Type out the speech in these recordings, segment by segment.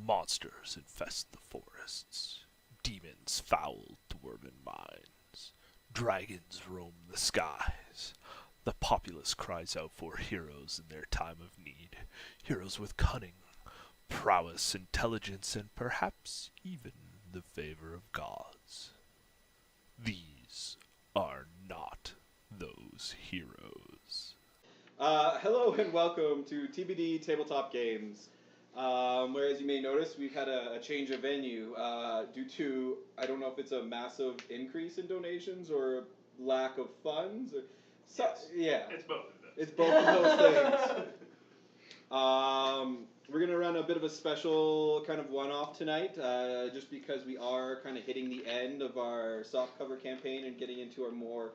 Monsters infest the forests. Demons foul dwarven minds. Dragons roam the skies. The populace cries out for heroes in their time of need. Heroes with cunning, prowess, intelligence, and perhaps even the favor of gods. These are not those heroes. Hello and welcome to TBD Tabletop Games. Where, as you may notice, we've had a change of venue due to, I don't know if it's a massive increase in donations or lack of funds. Or Yes. Yeah. It's both of them. It's both of those things. We're going to run a bit of a special kind of one-off tonight, just because we are kind of hitting the end of our softcover campaign and getting into our more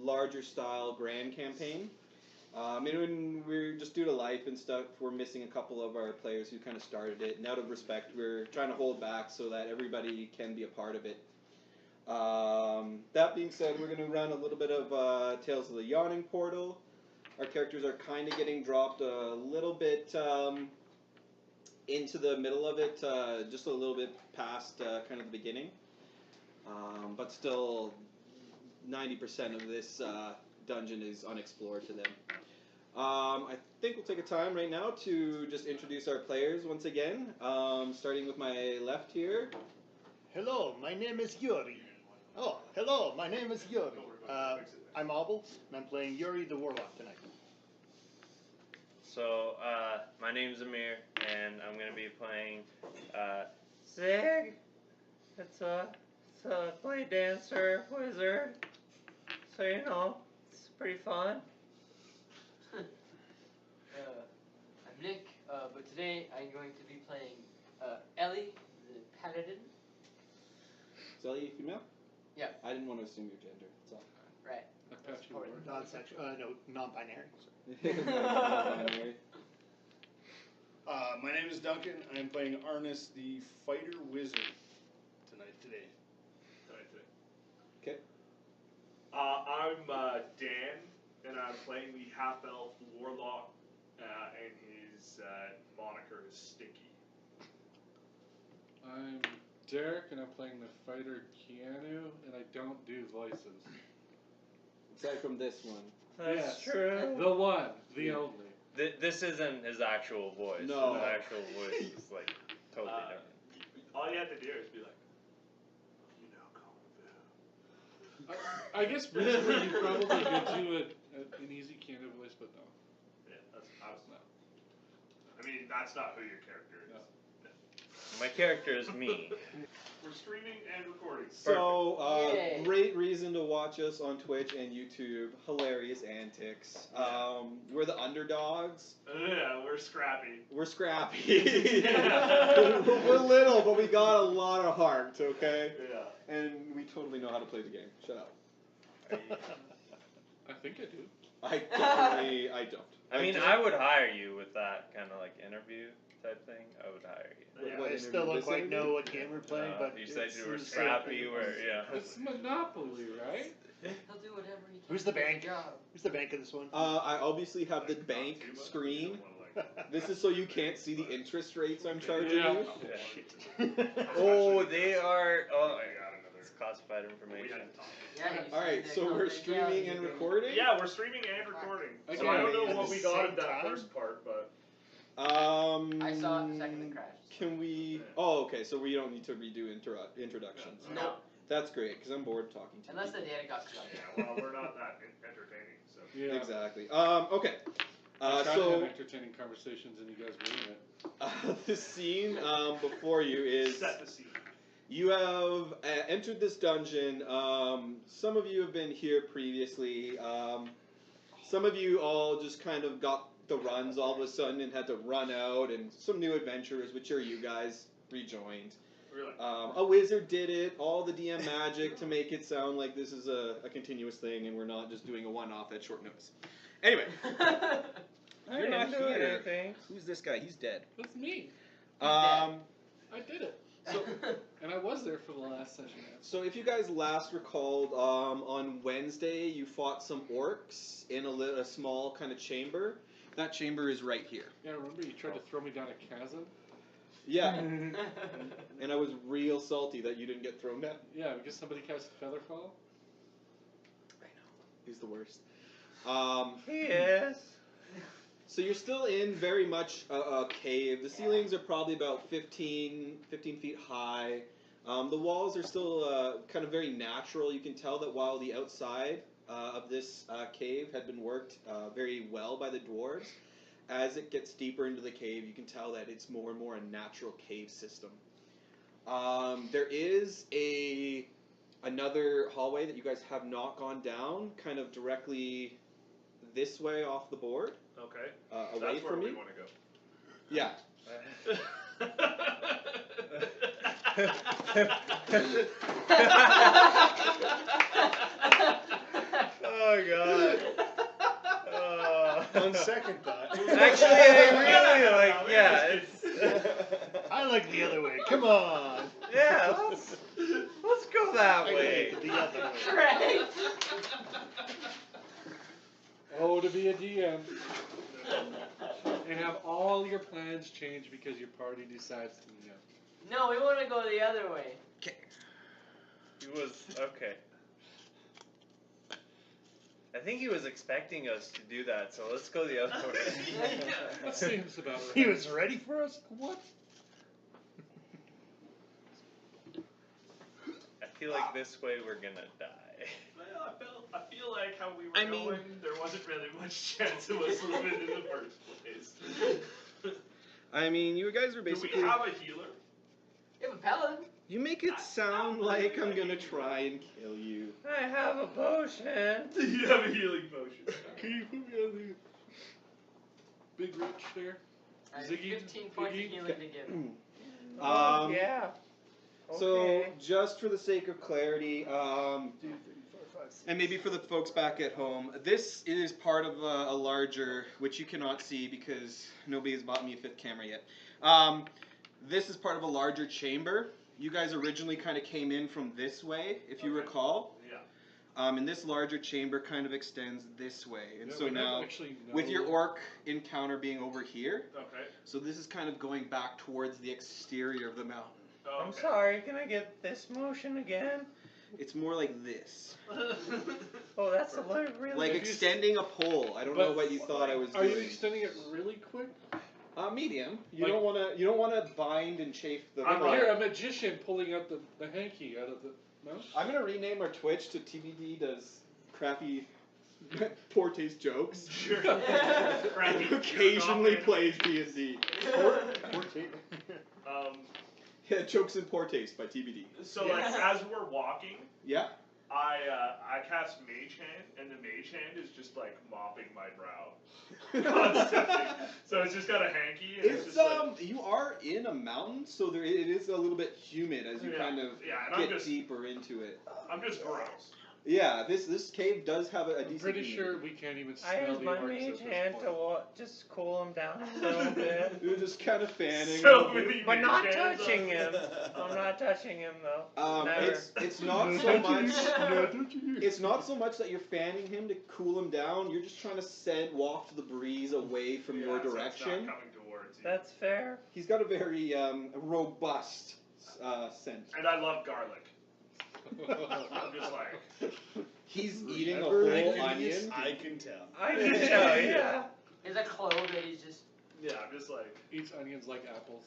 larger style grand campaign. And when we're just due to life and stuff, we're missing a couple of our players who kind of started it. And out of respect, we're trying to hold back so that everybody can be a part of it. That being said, we're going to run a little bit of Tales of the Yawning portal. Our characters are kind of getting dropped a little bit into the middle of it, just a little bit past kind of the beginning. But still, 90% of this dungeon is unexplored to them. I think we'll take a time right now to just introduce our players once again, starting with my left here. Hello, my name is Yuri. Oh, hello, my name is Yuri. I'm Abel, and I'm playing Yuri the Warlock tonight. So, my name's Amir, and I'm gonna be playing Zig. It's a play dancer wizard. So it's pretty fun. I'm Nick, but today I'm going to be playing Ellie, the paladin. Is Ellie female? Yeah. I didn't want to assume your gender. That's all. Right. Non-sexual, no, non-binary. Non-binary. My name is Duncan. I'm playing Arnis, the fighter wizard, today. Okay. I'm Dan, and I'm playing the half-elf warlock, and his moniker is Stinky. I'm Derek, and I'm playing the fighter Keanu, and I don't do voices. Aside from this one. That's Yes. true. The one, the only. This isn't his actual voice. No. His actual voice is like totally different. All you have to do is be like, Kung Fu. I guess reasonably you probably could do an easy Keanu voice, but no. Yeah, I was not. I mean, that's not who your character is. No. My character is me. We're streaming and recording. So, Yay. great reason to watch us on Twitch and YouTube. Hilarious antics. We're the underdogs. Yeah, we're scrappy. We're scrappy. We're little, but we got a lot of heart, okay? Yeah. And we totally know how to play the game. Shut up. I think I do. I don't. I mean, I would hire you with that kind of like interview type thing. I would hire you. What I still don't this quite interview? know what game we're playing, but you said you were it's- scrappy, where It's Monopoly, right? He'll do whatever he can. Who's the to get a bank? job. Who's the bank of this one? I obviously have the bank screen. This is so you can't see the interest rates I'm charging Yeah. you. Oh, they are. Oh, I got another. it's classified We information. had to talk. Yeah, you Alright, said so that we're confidentiality streaming and agreement. recording? Yeah, we're streaming and recording. So Okay. I don't know At what the we got same of that time? first part, but I saw it the second it crashed. Can we... Oh, okay, so we don't need to redo introductions. No. That's great, because I'm bored talking to Unless the you. data got shut yeah, well, we're not that entertaining. So Yeah. Exactly. Okay. I try to have So, entertaining conversations and you guys ruin it. the scene before you is... set the scene. You have entered this dungeon. Some of you have been here previously. Some of you all just kind of got the runs all of a sudden and had to run out, and some new adventurers, which are you guys, rejoined. Really? A wizard did it, all the DM magic to make it sound like this is a continuous thing and we're not just doing a one-off at short notice. Anyway, you're not here. Who's this guy? He's dead. That's me. Um, I did it. So, And I was there for the last session. so if you guys last recalled, on Wednesday you fought some orcs in a small kind of chamber. That chamber is right here. Yeah, remember you tried to throw me down a chasm? Yeah. And I was real salty that you didn't get thrown down. Yeah, because somebody cast Featherfall. I know. He's the worst. Yes. So you're still in very much a cave. The ceilings are probably about 15 feet high. The walls are still kind of very natural. You can tell that while the outside of this cave had been worked very well by the dwarves, as it gets deeper into the cave, you can tell that it's more and more a natural cave system. There is another hallway that you guys have not gone down, kind of directly this way off the board. Okay. Away That's where from we you. want to go. Yeah. Oh god. On second thought. Actually, I really like. Yeah, it's. I like the other way. Come on. Yeah, let's go that I way. like the other way. Correct. Oh, to be a DM. And have all your plans change because your party decides to no. No, we want to go the other way. He was okay. I think he was expecting us to do that, so let's go the other way. That seems about right. He was ready for us? What? I feel like this way we're gonna die. Well, I feel like how we were I mean- going, there wasn't really much chance of us living in the first place. I mean, you guys are Do basically. we have a healer? You have a paladin. You make it sound like I'm gonna try and kill you. I have a potion. You have a healing potion. Can you put me on the big rich there? I have Ziggy, 15 points of Ziggy. healing to give. Oh, yeah. So, Okay. just for the sake of clarity, and maybe for the folks back at home, this is part of a larger, which you cannot see because nobody has bought me a 5th camera yet. This is part of a larger chamber. You guys originally kind of came in from this way, if you Okay. recall. Yeah. And this larger chamber kind of extends this way. And Yeah, so we never now, actually know. with your orc encounter being over here, Okay. so this is kind of going back towards the exterior of the mountain. Oh, I'm okay. sorry, can I get this motion again? It's more like this. Oh, that's a little really. Like If you extending a pole. I don't know But- what you thought I was Are you doing. extending it really quick? Medium. You Like- don't wanna bind and chafe the I'm pole. Here, a magician pulling out the hanky out of the. No? I'm gonna rename our Twitch to TBD does crappy poor taste jokes. Sure. Occasionally plays D&D. Yeah, jokes in poor taste by TBD. So like as we're walking, Yeah. I cast Mage Hand, and the Mage Hand is just like mopping my brow constantly. So it's just got a hanky, and it's It's just like, you are in a mountain, so it is a little bit humid as you Yeah. kind of Yeah, and I'm get just- deeper into it. I'm just gross. Yeah, this cave does have a I'm decent. pretty humidity. sure we can't even I smell use the my orcs mage at this hand to point. just cool him down a little bit. You're just kind of fanning. So a little bit. many But not Mage Hands touching on- him. I'm not touching him though. Never. It's not No so touching much. you. No touching you. It's not so much that you're fanning him to cool him down. You're just trying to waft the breeze away from Yeah, your so it's direction. not coming towards you. That's fair. He's got a very robust scent. And I love garlic. I'm just like, He's eating a Whenever whole I can onion. I can tell. I can tell, yeah. Is a clove that he's just. yeah, I'm just like, Eats onions like apples.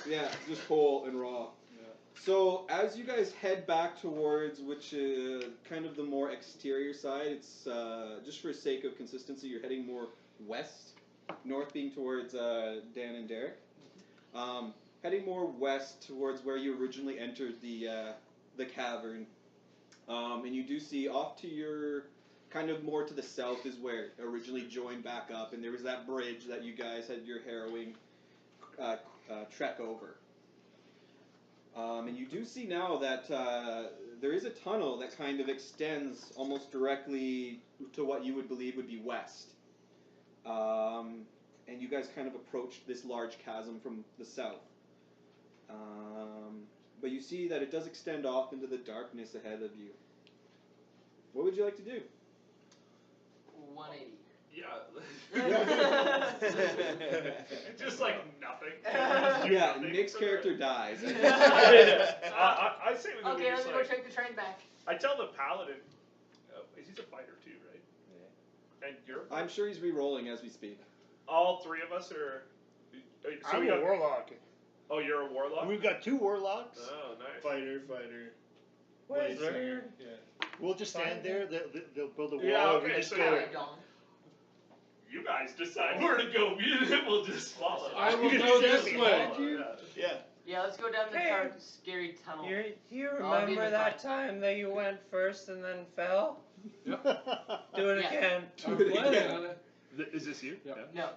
Yeah, just whole and raw. Yeah. So as you guys head back towards which kind of the more exterior side, it's just for sake of consistency, you're heading more west, north being towards Dan and Derek. Heading more west towards where you originally entered the cavern, and you do see off to your kind of more to the south is where it originally joined back up, and there was that bridge that you guys had your harrowing trek over. And you do see now that there is a tunnel that kind of extends almost directly to what you would believe would be west. And you guys kind of approached this large chasm from the south. But you see that it does extend off into the darkness ahead of you. What would you like to do? 180. Yeah. Just like nothing. Just do Yeah, nothing Nick's for the character rest. dies. I say we Okay, just let me go like, take the train back. I tell the paladin, he's a fighter too, right? Yeah. And you're. I'm sure he's re-rolling as we speak. All three of us are. So I'm we a got. warlock. Oh, you're a warlock. We've got 2 warlocks. Oh, nice. Fighter. Blade Wizard. singer. Yeah. We'll just stand there. They'll build a wall. Yeah, and we okay, just so go. yeah. Alright, Dom. You guys decide where to go. We'll just follow. I will You go just this follow, way. yeah. Yeah. Yeah, let's go down the Hey. dark, scary tunnel. Do you I'll be in remember the that front. time that you went first and then fell? Yep. Do it Yeah. again. I'm Do it planning again. on it. Is this you? Yeah. No.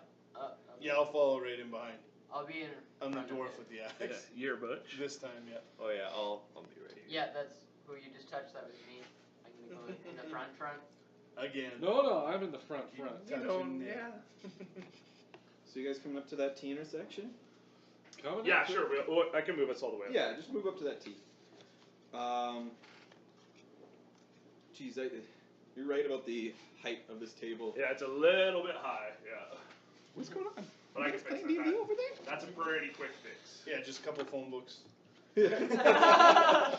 Yeah, I'll follow right in behind. I'll be in. I'm the front of dwarf it. with the Yeah. axe. You're Butch. This time, yeah. Oh yeah, I'll be ready. Yeah, that's who you just touched. That was me. I'm gonna go in the front. Again. No, I'm in the front. You Touching don't, Nick. yeah. So you guys coming up to that T intersection? Coming Yeah, up to- sure. I can move us all the way. up. Yeah, just move up to that T. Geez, you're right about the height of this table. Yeah, it's a little bit high. Yeah. What's going on? But I You can guys fix playing that. D&D over there? That's a pretty quick fix. Yeah, just a couple phone books. I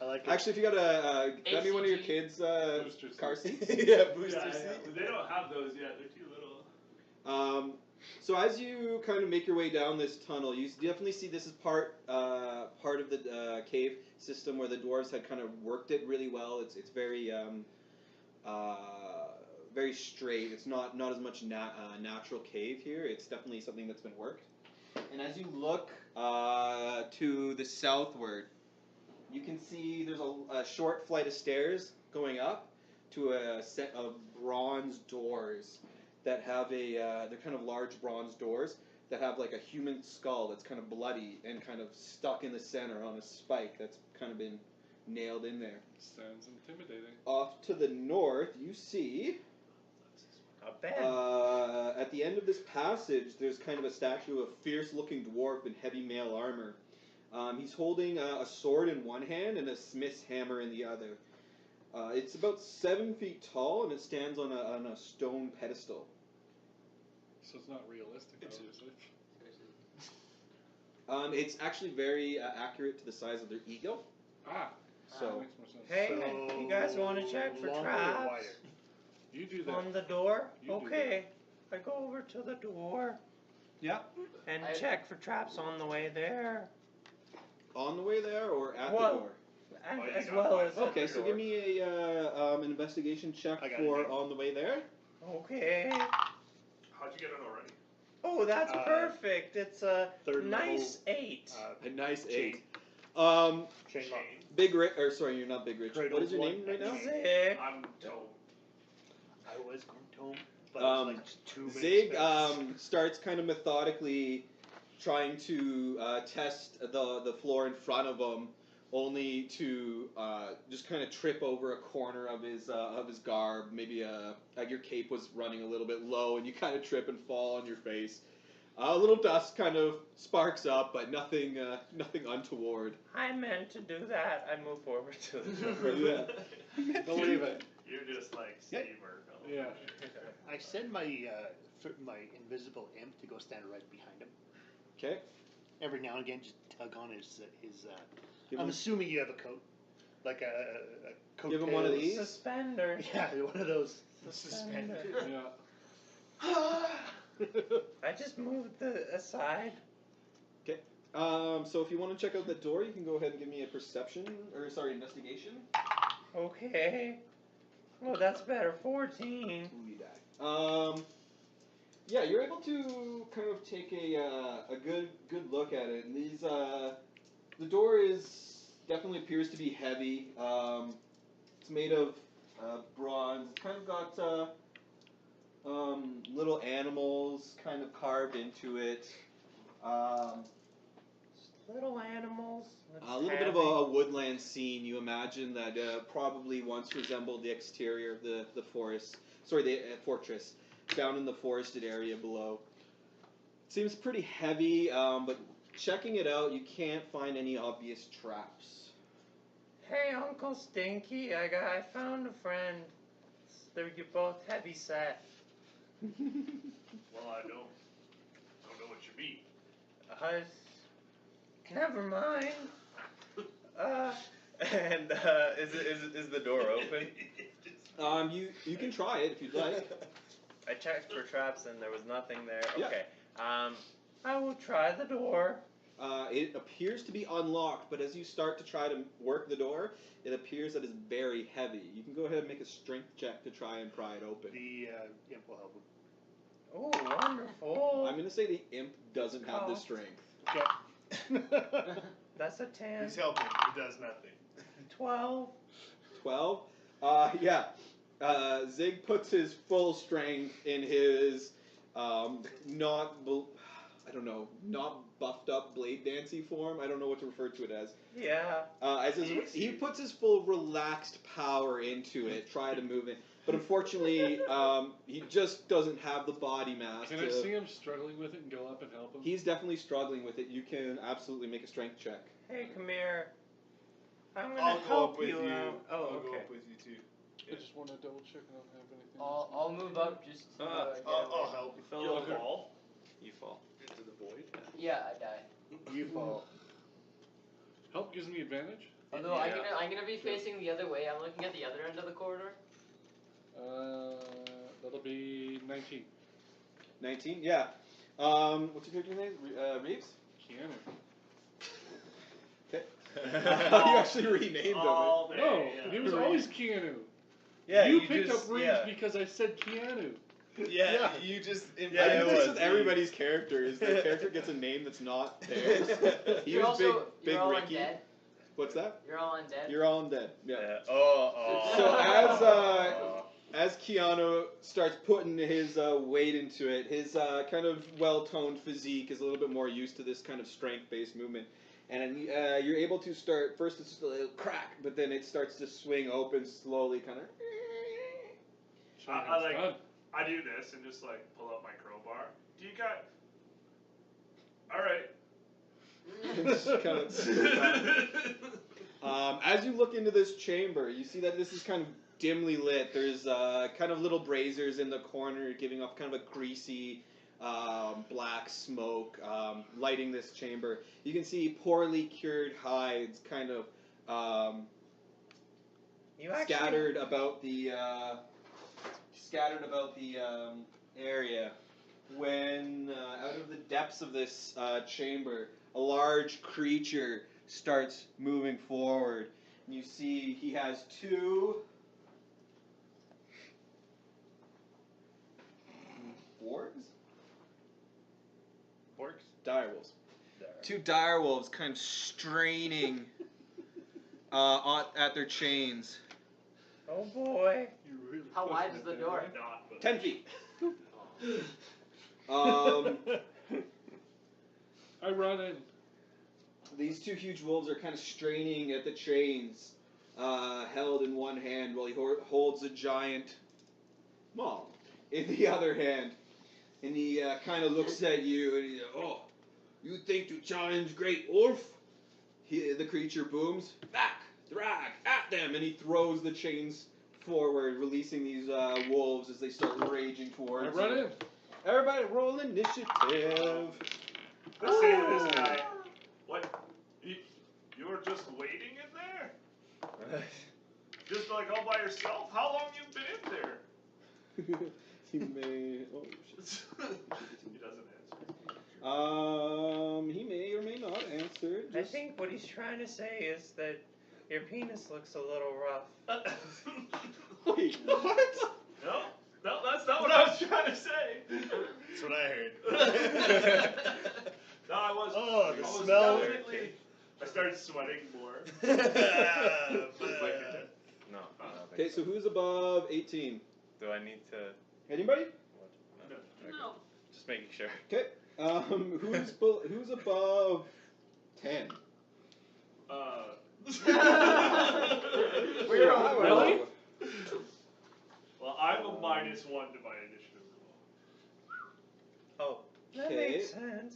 like it. Actually, if you got got me one of your ACG. kids' Booster car seats. seats. Yeah, booster Yeah, seat. they don't have those yet. They're too little. So as you kind of make your way down this tunnel, you definitely see this is part of the cave system where the dwarves had kind of worked it really well. It's very very straight. It's not as much natural cave here. It's definitely something that's been worked. And as you look to the southward, you can see there's a short flight of stairs going up to a set of bronze doors that have they're kind of large bronze doors that have like a human skull that's kind of bloody and kind of stuck in the center on a spike that's kind of been nailed in there. Sounds intimidating. Off to the north, you see Not bad. at the end of this passage, there's kind of a statue of a fierce-looking dwarf in heavy mail armor. He's holding a sword in one hand and a smith's hammer in the other. It's about 7 feet tall and it stands on a stone pedestal. So it's not realistic, obviously. It's actually very accurate to the size of their ego. Ah, So makes more sense. Hey, So, you guys want to check for longer or traps wider? You do that. on the door? You do Okay. I go over to the door yeah, and I- check for traps on the way there, on the way there or at Well, the door. and Oh, you as got well mine. as Okay, at the so door. give me an investigation check I got for it. on the way there. Okay. How'd you get it already? Oh, that's perfect. It's a Third nice 8. A nice Chain. 8. Um, Chain lock. Big Rich, or sorry, you're not Big Rich. Great What is your old name one. right now? Zig. I'm Tome. I was going home, but it was like just 2 minutes. Zig past. starts kind of methodically trying to test the floor in front of him, only to just kind of trip over a corner of his garb. Maybe your cape was running a little bit low, and you kind of trip and fall on your face. A little dust kind of sparks up, but nothing untoward. I meant to do that. I move forward to the door. Yeah. Believe it. You're just like Yeah. Steve Urkel. Yeah. I send my my invisible imp to go stand right behind him. Okay. Every now and again, just tug on his. Give I'm him, assuming you have a coat, like a coat. Give him one of these. Suspender. Yeah, one of those. Suspender. Yeah. I just moved the aside. So if you want to check out the door, you can go ahead and give me a investigation. Okay. Oh, that's better. 14. Ooh, you die. Yeah, you're able to kind of take a good look at it. And the door definitely appears to be heavy. It's made of bronze. It's kind of got little animals kind of carved into it. Little animals. A little bit of a woodland scene. You imagine that probably once resembled the exterior of the forest. Sorry, the fortress down in the forested area below. Seems pretty heavy, but checking it out, you can't find any obvious traps. Hey, Uncle Stinky, I found a friend. You're both heavy set. Well, I don't know what you mean. Never mind. And is the door open? You can try it if you'd like. I checked for traps and there was nothing there. Yeah. Okay. I will try the door. It appears to be unlocked, but as you start to try to work the door, it appears that it's very heavy. You can go ahead and make a strength check to try and pry it open. The imp will help him. Oh, wonderful. I'm going to say the imp doesn't have the strength. Okay. That's a 10. He's helping. He does nothing. 12. 12? Yeah. Zig puts his full strength in his not buffed up blade dancy form. I don't know what to refer to it as. Yeah. He puts his full relaxed power into it, try to move it. But unfortunately, he just doesn't have the body mass. Can I see him struggling with it and go up and help him? He's definitely struggling with it. You can absolutely make a strength check. Hey, come here. I'm gonna I'll go help up with you. out. Oh, I'll okay. go up with you too. I just want to double check I don't have anything. I'll move up just. I'll help. You'll fall. You fall. Into the void. Yeah, I die. You fall. Help gives me advantage? Although Yeah. I'm gonna be facing the other way. I'm looking at the other end of the corridor. That'll be 19. 19? Yeah. What's your character's name? Reeves? Keanu. Okay. You actually renamed him. All day. No, yeah. he was always Keanu. Yeah, you picked just, up Reeves because I said Keanu. Yeah, you just. I do this with everybody's characters. The character gets a name that's not theirs. He You're was also big you're all Ricky. undead. What's that? You're all undead. You're all undead. Yeah. Oh. So as Keanu starts putting his weight into it, his kind of well-toned physique is a little bit more used to this kind of strength-based movement. And you're able to start, first it's just a little crack, but then it starts to swing open slowly, kind of. I do this and just like pull up my crowbar. Do you got? All right. As you look into this chamber, you see that this is kind of dimly lit. There's kind of little braziers in the corner giving off kind of a greasy black smoke lighting this chamber. You can see poorly cured hides kind of scattered about the area. When out of the depths of this chamber, a large creature starts moving forward. And you see he has two wargs? Orcs? Direwolves. Two direwolves kind of straining at their chains. Oh boy. You really How wide is the door? Not, but 10 feet. I run in. These two huge wolves are kind of straining at the chains, held in one hand, while he holds a giant maul in the other hand. And he kind of looks at you, and he's like, "Oh, you think to challenge Great Wolf?" The creature booms, "Back, drag, at them!" And he throws the chains forward, releasing these wolves as they start raging I towards run you. in. Everybody roll initiative. I say to this guy, "What? You were just waiting in there? Just like all by yourself? How long you been in there?" He may. Oh shit. He doesn't answer. He may or may not answer. I think what he's trying to say is that your penis looks a little rough. Wait, what? No, that's not what I was trying to say. That's what I heard. No, I was. Oh, the I was smell. definitely- I started sweating more. No. Okay, so who's above 18? Do I need to? Anybody? What? No. Okay. No. Just making sure. Okay. Who's above 10? We're all- Really? Well, I'm a -1 to my initiative Oh, that Okay. makes sense.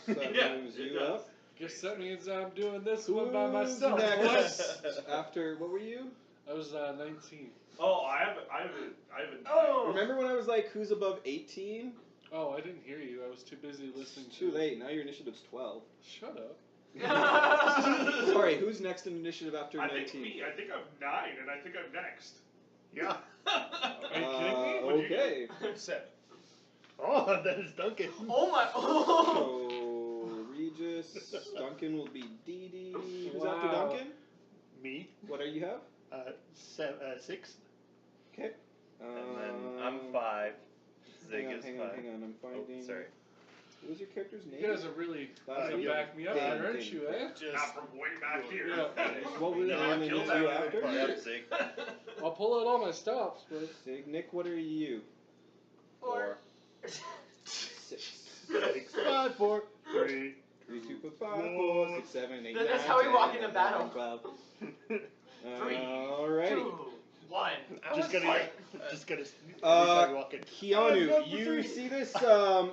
So that Yeah, moves it you does. up. Guess that means I'm doing this one by Who's myself. next? After, what were you? I was 19. Oh, I haven't. Oh! Remember when I was like, who's above 18? Oh, I didn't hear you. I was too busy listening Too to. late. Now your initiative's 12. Shut up. Sorry, who's next in initiative after I 19? think me. I think I'm 9, and I think I'm next. Yeah. Are you kidding me? What'd you Okay. 7. Oh, that is Duncan. Oh my! Oh! So Regis, Duncan will be Dee Dee. Who's after Wow. Duncan? Me. What do you have? 6. Okay. And then I'm 5. Zig is 5. hang on. I'm finding. Oh, sorry. What was your character's name? You guys are really That's gonna you. back me up Dan, here, aren't Dan. you, eh? Just Not from way back here. Yeah. What was the No, name kill you that after? Yep, Zig. I'll pull out all my stops, but Sig. Nick, what are you? 4. 6. 6, 5, 4, 3. 3, 2, 5, 4, 6, 7, 8, 9, That's how we 10, walk into battle. 12. 3, Alrighty. 2, 1. Just gonna fight. walk in. Keanu, you see this?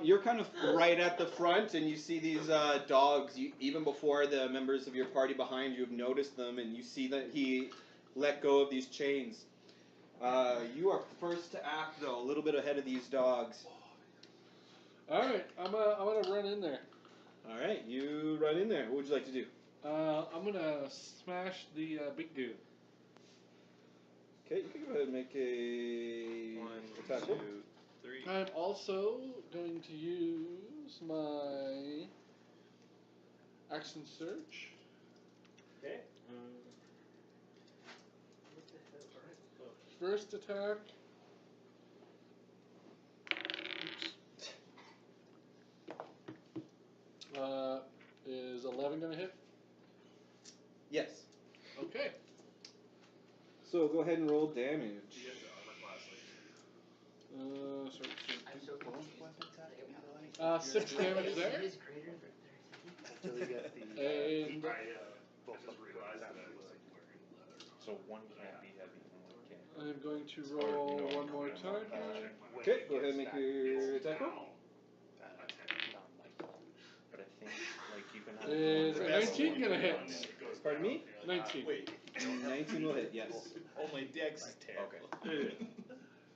You're kind of right at the front, and you see these dogs. Even before the members of your party behind you have noticed them, and you see that he let go of these chains. You are first to act, though, a little bit ahead of these dogs. all right, I'm gonna run in there. All right, you run in there. What would you like to do? I'm gonna smash the big dude. Okay, you can go ahead and make a 1, attack 2, roll. 3. I'm also going to use my action search. Okay. First attack. Is 11 gonna hit? Yes. Okay. So go ahead and roll damage. You get the armor class later. I'm so confused. 6 damage there. It is greater than Until you get the. And I just realized that I was like wearing leather. So one can't be heavy and one can't. I'm going to roll one more time here. Okay, go ahead and make your attack roll. But I think like you can have Is one a that's 19 gonna one hit? and it goes Pardon me? 19. Wait. 19 will hit, yes. Oh, my dex is terrible.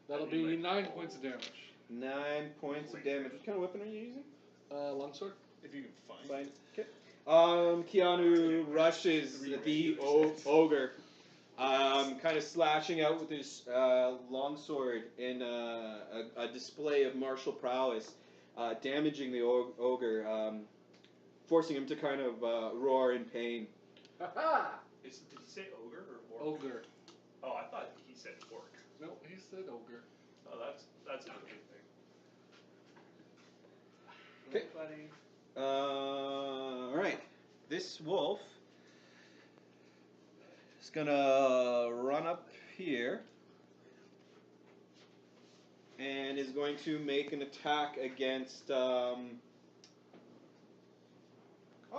That'll be 9 points of damage. 9 points of damage. What kind of weapon are you using? Longsword. If you can find Fine. Okay. Keanu rushes the ogre, kind of slashing out with his longsword in a display of martial prowess, damaging the ogre, forcing him to kind of roar in pain. Ha Did he say ogre or orc? Ogre. Oh, I thought he said orc. No, he said ogre. Oh, that's not a good thing. Okay. Alright. This wolf is gonna run up here and is going to make an attack against. Oh,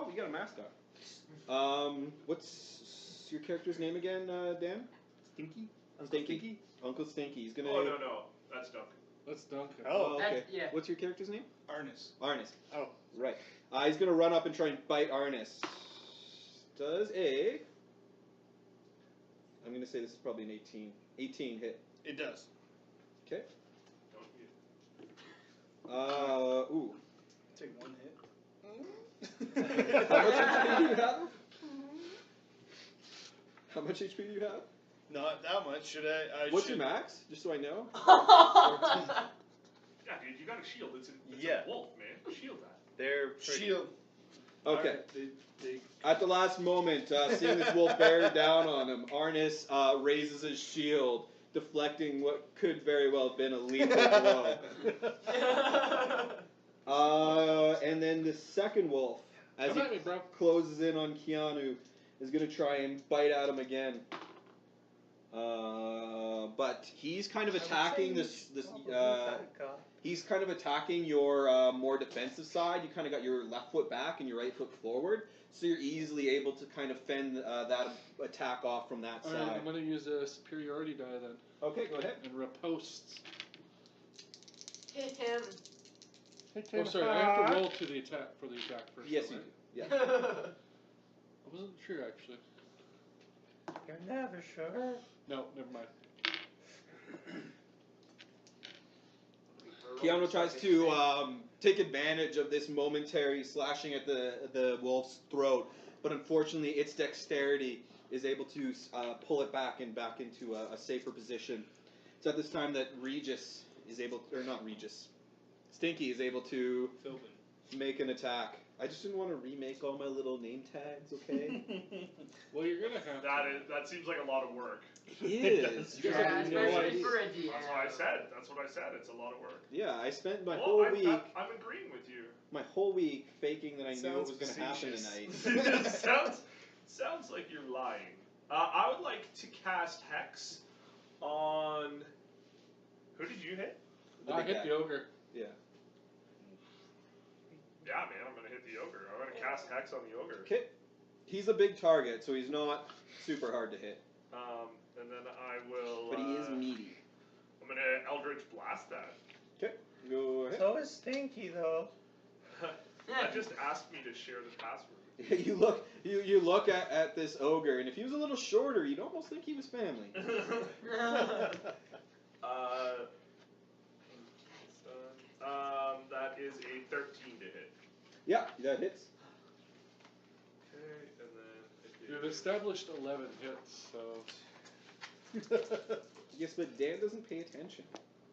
we got a mascot. What's your character's name again, Dan? Stinky? Stinky? Uncle Stinky. He's gonna. Oh no, that's Duncan. That's Duncan. Oh, okay. That's- yeah. What's your character's name? Arnis. Arnis. Oh. Right. He's gonna run up and try and bite Arnis. Does a. I'm gonna say this is probably an 18. 18 hit. It does. Okay. Don't you? Ooh. Take one hit. How much HP do you have? How much HP do you have? Not that much. Should I? What's your max? Just so I know. Yeah, dude, you got a shield. It's a Yeah. wolf, man. Shield that. They're pretty. Shield. Okay. Alright, they At the last moment, seeing this wolf bear down on him, Arnis raises his shield, deflecting what could very well have been a lethal blow. And then the second wolf, as Come he at me, bro. closes in on Keanu, is going to try and bite at him again. But he's kind of attacking he's kind of attacking your more defensive side. You kind of got your left foot back and your right foot forward, so you're easily able to kind of fend that attack off from that Alright, side. I'm gonna use a superiority die then. Okay, go ahead. And riposte. Hit him. Oh, sorry, I have to roll to the attack for the attack first. Yes, right? you do. Yeah. I wasn't sure actually. You're never sure. No, never mind. Keanu tries to take advantage of this momentary slashing at the wolf's throat, but unfortunately, its dexterity is able to pull it back into a safer position. It's at this time that Regis is able, or not Regis, Stinky is able to make an attack. I just didn't want to remake all my little name tags, okay? Well, you're gonna have That seems like a lot of work. It is. You guys Yeah, have no especially idea. for a DM. That's what I said. That's what I said. It's a lot of work. Yeah, I spent my Well, whole I'm week agreeing with you. faking that I knew what was going to happen facetious. tonight. sounds like you're lying. I would like to cast Hex on. Who did you hit? I hit the ogre. Yeah. Yeah, man, I'm gonna hit the ogre. I'm gonna cast Hex on the ogre. Okay. He's a big target, so he's not super hard to hit. And then I will. But he is meaty. I'm gonna Eldritch Blast that. Okay. Go ahead. So is Stinky though. That just asked me to share the password. you look at this ogre, and if he was a little shorter, you'd almost think he was family. That is a 13 to hit. Yeah, that hits. Okay, and then You've established 11 hits, so Yes, but Dan doesn't pay attention.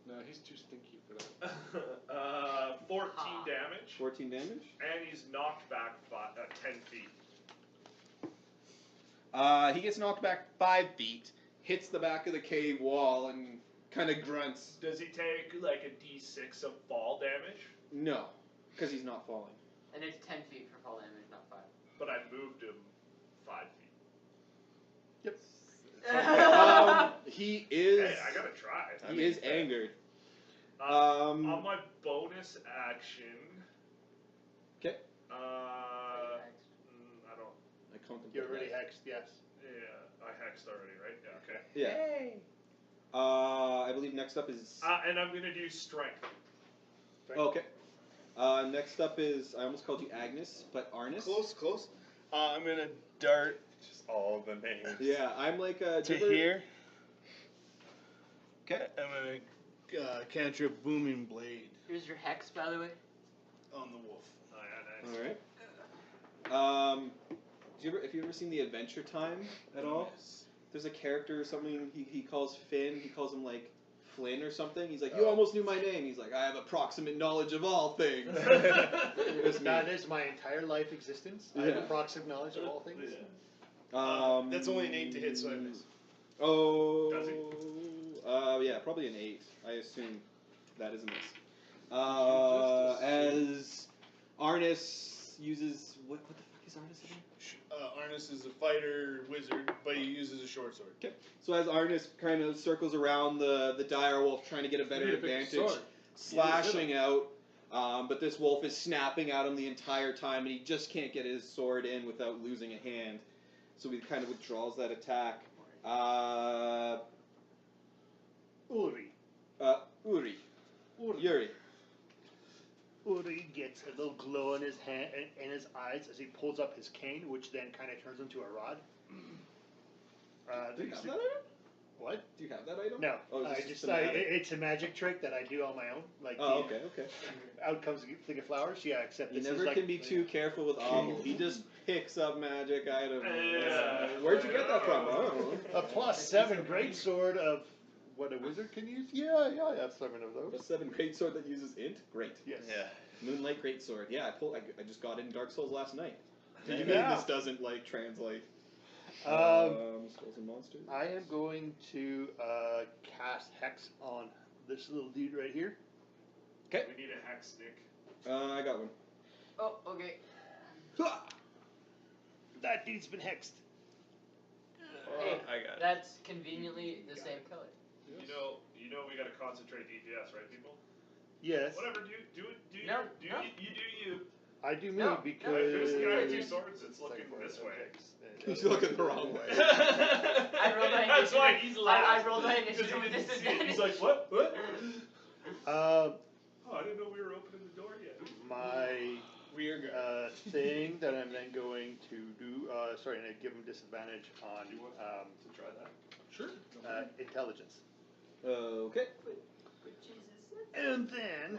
no, he's too stinky for that. 14 damage, 14 damage. and he's knocked back 10 feet. He gets knocked back 5 feet, hits the back of the cave wall, and kind of grunts. Does he take like a d6 of fall damage? No, because he's not falling. And it's 10 feet for fall damage, not 5. But I moved him 5 feet. He is. Hey, I gotta try. He is angered. On my bonus action. Okay. I don't. I contemplate You're already that. hexed, yes. Yeah, I hexed already, right? Yeah. Okay. Yeah. Hey. I believe next up is. And I'm gonna do strength. Okay. Next up is, I almost called you Agnes, but Arnis. Close. I'm gonna dart just all the names. Yeah, I'm like To here. Okay. I'm gonna cantrip Booming Blade Here's your hex, by the way. on the wolf. Oh, yeah, nice. All right. Have you ever seen the Adventure Time at all? Yes. There's a character or something he calls Finn. He calls him like Flynn or something. He's like, you almost knew my name. He's like, I have approximate knowledge of all things. That is my entire life existence. I have Yeah. approximate knowledge of all things. That's only an 8 to hit, so I miss. Oh. Does he? Yeah, probably an 8. I assume that is a miss. As Arnis uses what the fuck is Arnis again? Arnis is a fighter wizard, but he uses a short sword. Okay. So as Arnis kind of circles around the dire wolf, trying to get a better Need a big advantage, sword. slashing out, but this wolf is snapping at him the entire time, and he just can't get his sword in without losing a hand. So he kind of withdraws that attack. Uri. Uri. Yuri. Uri gets a little glow in his hand in his eyes as he pulls up his cane, which then kind of turns into a rod. Do you have that item? What? Do you have that item? No, Oh, I it's just thematic. it's a magic trick that I do on my own. Like Oh, the, okay. out comes a thing of flowers. Yeah, except You this never is like can be too careful with Obel. He just picks up magic items. Yeah. Where'd you get that from? Oh. a +7 greatsword of what a wizard can use. Yeah, I have 7 of A those. 7 greatsword that uses int? Great. Yes. Yeah. Moonlight greatsword. Yeah, I just got it in Dark Souls last night. Yeah. Even if this doesn't like translate. Skulls and monsters. I am going to cast hex on this little dude right here. We need a hex, Nick. I got one. Oh, okay. That dude's been hexed. Hey, I got it. that's conveniently the same color. You know we gotta concentrate DPS, right, people? Yes. Whatever, do it. No, you no. You. I do me No, because. If there's the guy with 2 swords, it's looking this way. He's looking the wrong way. I rolled my That's why initiative. he's last. I rolled my Because initiative he with didn't see it. disadvantage. He's like, what? Uh, Oh, I didn't know we were opening the door yet. my Weird guy. thing that I'm then going to do. sorry, and I give him disadvantage on You want to try that? Sure. intelligence. Okay. And then,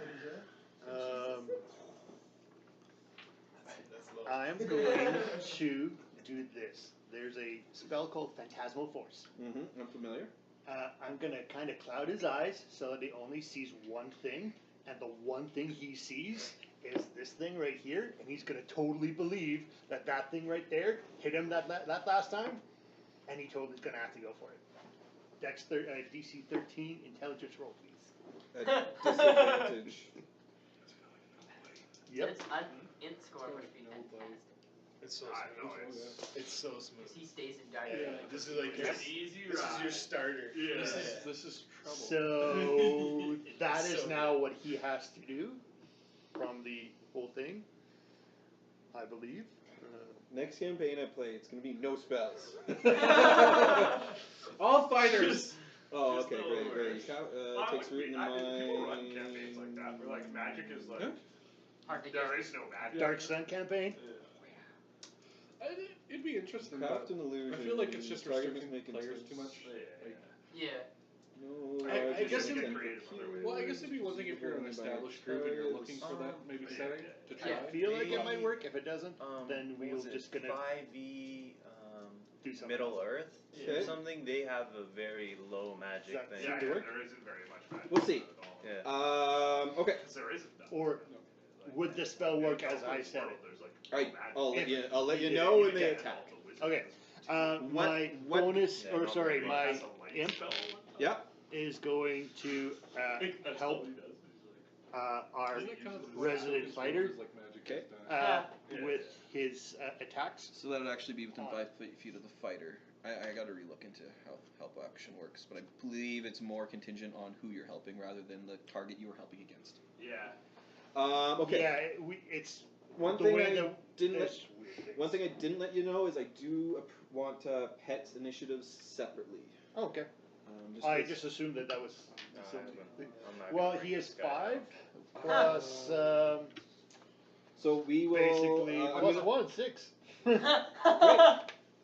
I'm going to do this. There's a spell called Phantasmal Force. Mm-hmm. I'm familiar. I'm going to kind of cloud his eyes so that he only sees one thing, and the one thing he sees is this thing right here, and he's going to totally believe that that thing right there hit him that last time, and he totally is going to have to go for it. DC 13, intelligence roll, please. Disadvantage. Yep. Its int score must be fantastic. It's so I know, smooth. It's so smooth. Because he stays in dire Yeah, need. this is like It's an easy this is your ride. starter. Yeah. This is trouble. So that It's is so now what he has to do from the whole thing, I believe. Next campaign I play, it's gonna be no spells. All fighters. Oh, Just okay, the great, great. worst. Takes root in the People run mind. campaigns like that where like magic is like Huh? Hard to get. there is no magic. Dark Sun campaign. It'd be interesting. Craft But an illusion. I feel like it's just Target restricting must make players instance. too much. Like, Yeah. No, I larger guess than it'd 10 be creative feet. other ways. well, I guess it'd be one thing if you're an established group and you're looking for that maybe Yeah, setting yeah. to I try. feel like it Maybe, might work. If it doesn't, then what we're was it, just gonna 5e do something Middle else. Earth Okay. or something. They have a very low magic That thing. Yeah, to yeah, work? there isn't very much magic. We'll see. At all. Yeah. Okay. 'Cause there isn't that. Or Like, would the spell work in as I Elfman's said world, it? There's like Alright, no magic. I'll let You you did know it, when you they did it. attack. Okay. What- My what- bonus, Yeah, or no, sorry, no, my Has a light imp spell. Yeah. is going to That's help all he does. He's like, our Isn't that kind of resident focus fighter is like magic Okay. is done? Yeah. with his attacks. So that would actually be within 5 feet of the fighter. I got to relook into how help action works, but I believe it's more contingent on who you're helping rather than the target you are helping against. yeah. Okay. Yeah, it's One the thing way I the didn't let it's weird. one thing I didn't let you know is I do want pet initiatives separately. Oh, okay. I I just assumed that was. No, I'm not Well, gonna bring he is this guy 5 plus So we will basically I'm plus gonna- 1, 6.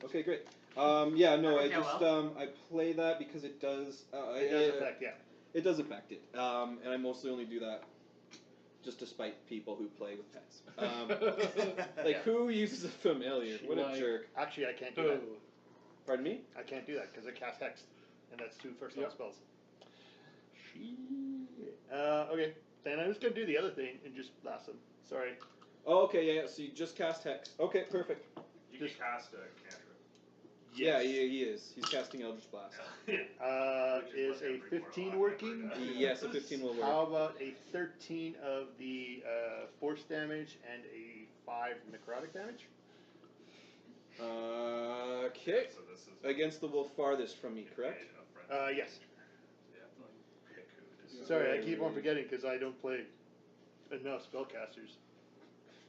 Okay, great. Yeah, no, I Okay, just I play that because it does It does affect, yeah. it does affect it. And I mostly only do that just to spite people who play with pets. Like who uses a familiar? What a Like- jerk. Actually, I can't do that. Oh. Pardon me? I can't do that because I cast Hex, and that's 2 first level Yep. spells. Okay, then I'm just gonna do the other thing and just blast them. Sorry. Oh, okay, yeah, so you just cast Hex. Okay, perfect. You Just- can cast a cantrip. Yeah, he is. He's casting Eldritch Blast. Which Is what a every 15 warlock working? ever does. Yes, a 15 will work. How about a 13 of the force damage and a 5 necrotic damage? Okay. So this is Against the wolf farthest from me, correct? Yes. Yeah, like pick who it is. Sorry, I keep on forgetting because I don't play enough spellcasters.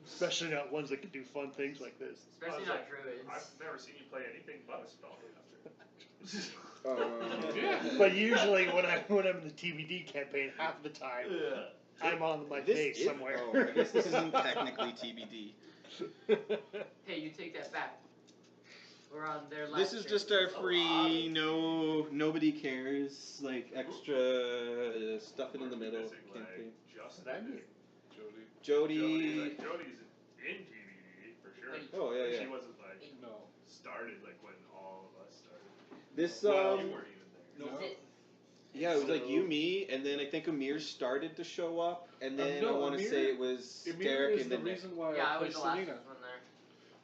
Especially not ones that can do fun things like this. Especially not druids. I've never seen you play anything but a spellcaster. Yeah. But usually when I'm in the TBD campaign, half the time Yeah. I'm on my This face is- somewhere. Oh, I guess this isn't technically TBD. Hey, you take that back. We're on their live This is stream. just our free, nobody cares, like extra stuff it in the middle Missing, like, campaign. just What I mean? Jody. Jody. Jody's in TBD for sure. Wait. Oh, yeah, She yeah. wasn't like No. started like when all of us started. This, You um, weren't even there. No. Is it- yeah, it was like So- you, me, and then I think Amir started to show up, and then no, I want to Amir- say it was Amir Derek is and the then Nick. reason why Yeah, I I play was the last Selena. one there.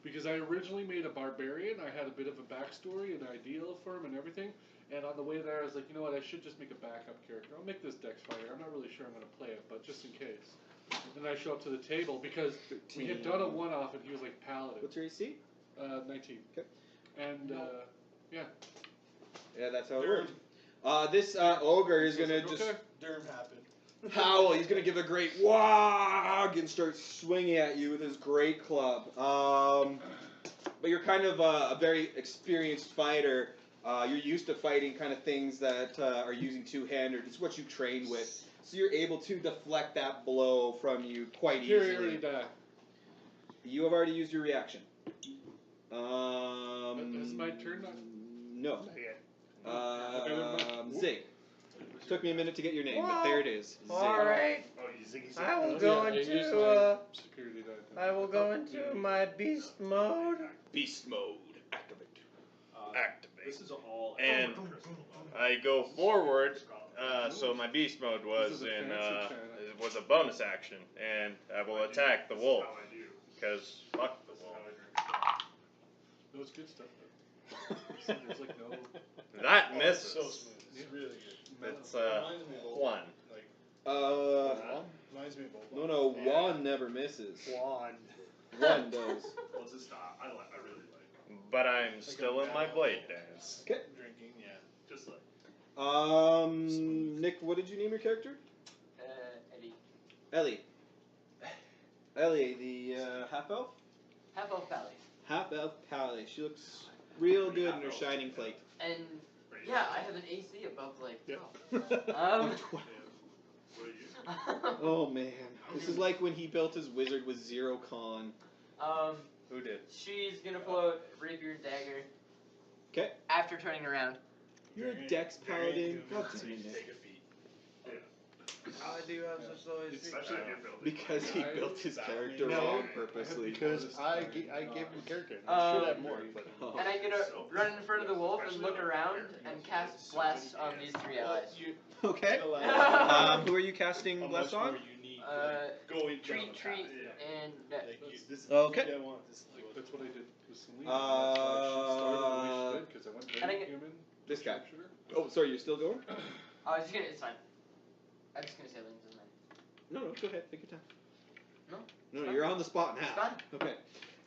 Because I originally made a barbarian, I had a bit of a backstory, an ideal for him and everything, and on the way there I was like, you know what, I should just make a backup character. I'll make this Dex fighter, I'm not really sure I'm going to play it, but just in case. And then I show up to the table because we had done a one-off and he was like paladin. What's your AC? 19. Okay. And, yeah. Yeah, that's how it worked. This ogre is gonna just Okay. Derm happened. howl. He's gonna give a great wog and start swinging at you with his great club. But you're kind of a very experienced fighter. You're used to fighting kind of things that are using two-handed. It's what you train with, so you're able to deflect that blow from you quite Superiority easily. die. You have already used your reaction. Is my turn not? No. Not yet. Zig. Took me a minute to get your name, but there it is. Zig. Alright. Oh, you Ziggy Zig. I will Yeah, go I use into my security die. I will go into my beast mode. Beast mode. Activate. This is all. And I go forward. So my beast mode This was is a in fancy China. it was a bonus action, and I will attack the wolf because fuck the wolf. That was good stuff. Though. There's like no. That Oh, it's misses. so smooth. It's really good. It's Reminds me of old- one. Like, reminds me of old. No, Yeah. Juan never misses. One. One does. What's this style? I really like. But I'm still in my blade dance. Okay. Drinking, yeah. Just like. Nick, what did you name your character? Eddie. Ellie. Ellie, the half elf? Half Elf Valley. Half elf pally. She looks real good in her shining plate. And yeah, I have an AC above like Yep. 12. What are you? Oh man. This is like when he built his wizard with 0 con. Who did? She's gonna pull out rapier and dagger. Okay. After turning around. You're a dex paladin. God damn it. Take a feat. I do have such low Especially if you're building. Because he I- built his character No, wrong purposely. Because I gave him character. And I should have more, but Oh. And I'm gonna run in front of the wolf and look around and cast Bless on these 3 allies. Okay. Who are you casting How Bless much on? more unique, going Treat, down the treat, path. and Like, you, this is Okay. what I want. This is like, That's what I did with Celine. That's why she started the way she did, because I went And I very get- human. This guy. sharpshooter. Oh, sorry, you're still going? I was just gonna. It's fine. I'm just gonna say Lynn's and then. No, go ahead. Take your time. No, No, fine. you're on the spot now. It's fine. Okay.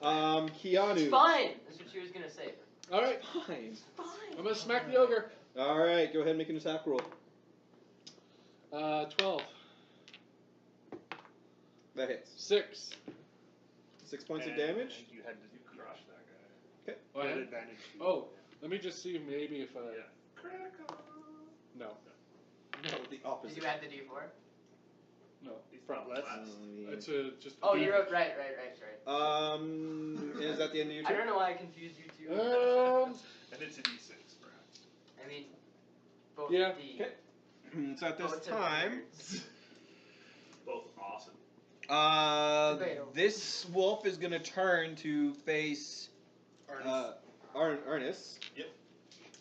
Keanu. It's fine. That's what she was gonna say. All right, Fine. Fine. I'm gonna smack the ogre. All right, go ahead and make an attack roll. 12, That hits. 6. 6 points of and damage. You had to Crush that guy. Oh, I had- advantage. oh, let me just see maybe if I. Yeah. Critical. No, No, the Did opposite. you add the D4? no. From less. It's just. Oh, you're up. Right. Sorry. Is that the end of your I turn? don't know why I confused you two. And it's an E6, perhaps. I mean, both Yeah. the. Okay. So at this both the time, birds. Both awesome. Debatable. this wolf is gonna turn to face Arnis. Yep.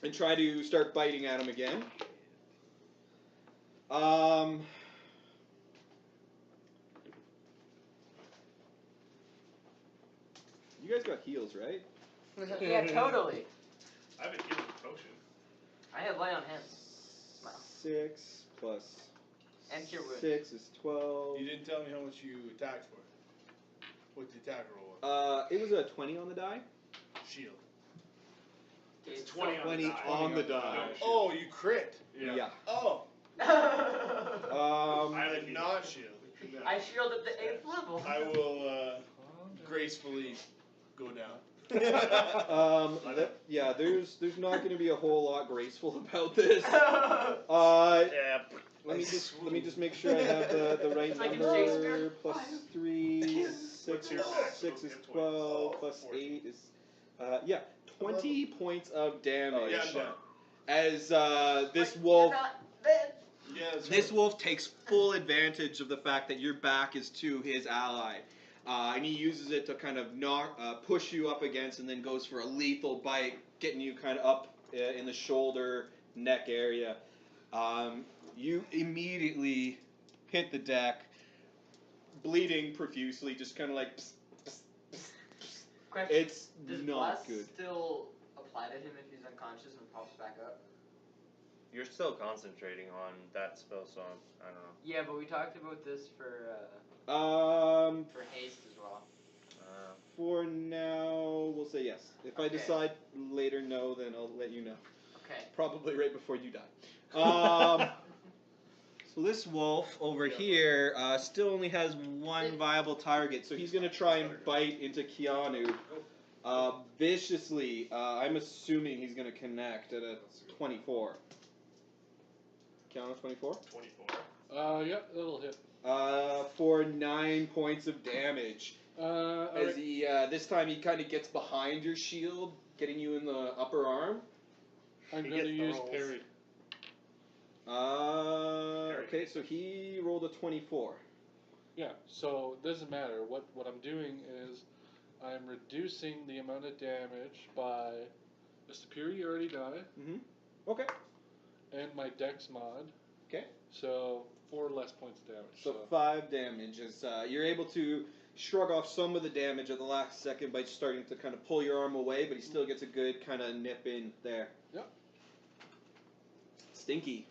And try to start biting at him again. You guys got heals, right? Yeah, totally. I have a healing potion. I have lay on hands. Wow. 6 plus And cure wounds. 6 is 12. You didn't tell me how much you attacked for. What's the attack roll? Was? It was a 20 on the die. Shield. It's 20 on 20 the die. on the die. Oh, you crit. Yeah. Oh, I have a I'm not shield. I shield at the 8th level. I will gracefully go down. Yeah, there's not going to be a whole lot graceful about this. Yeah. Let me just make sure I have the right It's like in number. Shakespeare. Plus 3, 6 your is max? 6 is Hit points. 12. Plus 8 is 20 points of damage. Yeah, I'm done. As this Like, wolf. You're not dead. Yeah, that's This right. wolf takes full advantage of the fact that your back is to his ally. And he uses it to kind of push you up against and then goes for a lethal bite, getting you kind of up in the shoulder, neck area. You immediately hit the deck, bleeding profusely, just kind of like, pss, pss, pss, pss. Question. It's Does not Bless good. still apply to him if he's unconscious and pops back up? You're still concentrating on that spell, so I don't know. Yeah, but we talked about this for haste as well. For now, we'll say yes. If I Okay. decide later no, then I'll let you know. Okay. Probably right before you die. So this wolf over here still only has one viable target, so he's going to try and bite into Keanu viciously. I'm assuming he's going to connect at a 24. Keanu, 24? 24. Yeah, that'll hit. For 9 points of damage. As Alright. he this time he kind of gets behind your shield, getting you in the upper arm. I'm He going to gets the use rolls. parry. Okay, so he rolled a 24. Yeah, so it doesn't matter. What I'm doing is I'm reducing the amount of damage by a superiority die Mm-hmm. Okay. and my dex mod. Okay. So 4 less points of damage. So 5 damage as you're able to shrug off some of the damage at the last second by starting to kind of pull your arm away, but he still gets a good kind of nip in there. Yep. Stinky.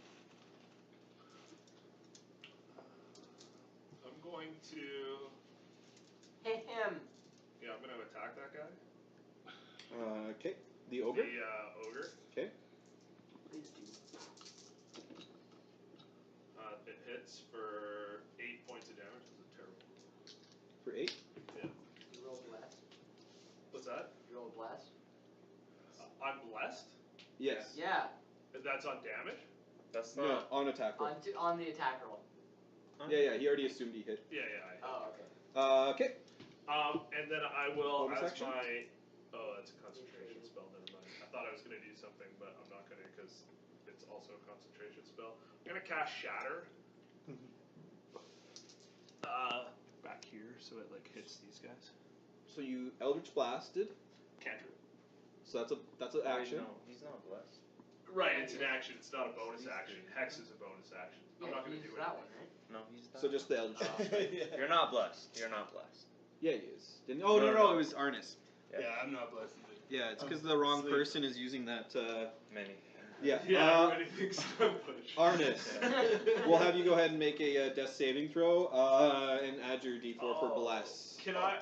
I'm going to. Hit him. Yeah, I'm going to attack that guy. Okay. The ogre. The ogre. Okay. Please do. It hits for 8 points of damage. This is terrible. For 8. Yeah. You roll blast. What's that? You roll blast. I'm blessed. Yes. Yeah. That's on damage. That's No, not. on attack roll. On the attack roll. Yeah, he already assumed he hit. Yeah, yeah. Oh, okay. Okay. And then I will, Bonus as action? my. Oh, that's a concentration spell. Never mind. I thought I was going to do something, but I'm not going to because it's also a concentration spell. I'm going to cast Shatter. Back here, so it like hits these guys. So you Eldritch Blasted. Cantrip. So that's an action. No, he's not blessed. Right, it's an action. It's not a bonus action. Hex is a bonus action. I'm Yeah, not going to use do that anything. one, right? No, he's not. So just the Eldritch Blast. You're not blessed. You're not blessed. Yeah, he is. Didn't, oh no, No. it was Arnis. Yeah, I'm not blessed either. Yeah, it's because the wrong Sleep. person is using that. Many. Yeah. Yeah, everybody thinks so much. Arnis, we'll have you go ahead and make a death saving throw and add your D4 for bless. Can I?